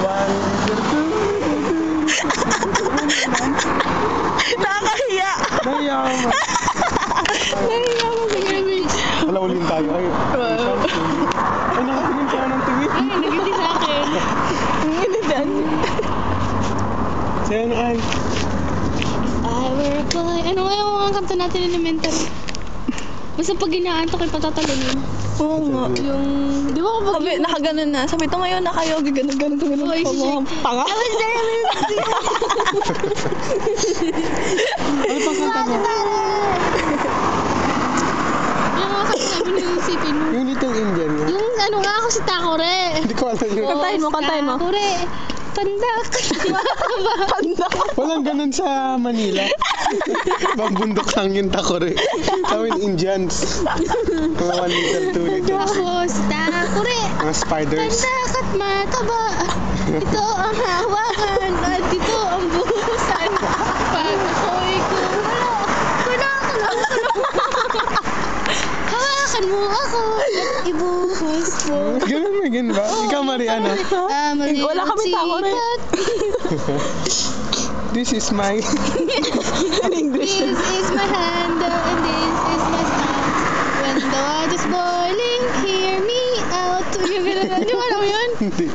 One little two. Nakakahiya. Nahiya ka mo. Nahiya mo si Kevin. Wala, ulit tayo. Ay, nakatingin ka ng tingin. Ay, nagiti sa akin. Ang ginitan. Sa'yo na ay. I will apply. Ano nga yung mga kanta natin elementary? Basta pag inaantok ay patatalunin. Oo nga. Yung, di ba kapag Sabi, nakaganon na. Sabi, tumayo na kayo. Gaganon. Oy, si Mga panga. Ano pang kanta mo? yung mga kanta namin yung isipin mo. Yung Little Indian nga. Yung ano nga ako si Takore. Hindi ko alam yun. Kantahin mo. Takore. Pandak. Walang ganun sa Manila. Bambundok lang yung Takore. Kawin Indians. Mga one little, two little. Ako si Takore. Mga spiders. Pandak at mataba. Ito ang hawakan at ito ang buhusan. Pag ako'y kumalo, hawakan mo ako at ibuhos mo. Ganun may ganun ba? Ikaw, Mariana. Wala kami Takore. This is my... This is my hand and this is my stance. When the water's boiling, hear me out. Yung gano'n. Di ba alam mo yun? Hindi.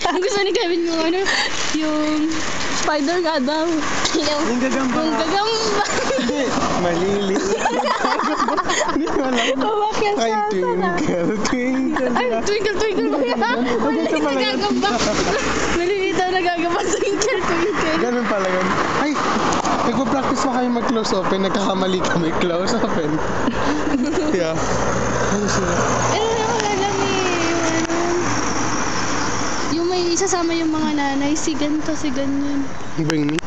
Ang gusto ni Kevin yung ano, yung Spider nga daw. Yung gagamba. yung gagamba. Hindi. Malili. Hindi ko alam. Umakyat Ay, siya. twinkle, twinkle. Ay, twinkle ba yan? Dito pala yun. Nagagamba. Malilitaw nagagamba. Twinkle. Ganun pala yun. Ay, nagpa-practice pa kayo mag-close open. Nagkakamali kami. Close open. Yeah. Ano sila? Pero wala alam eh. Yung ano, yung may isasama yung mga nanay. Si ganito, si ganyan. Bring me.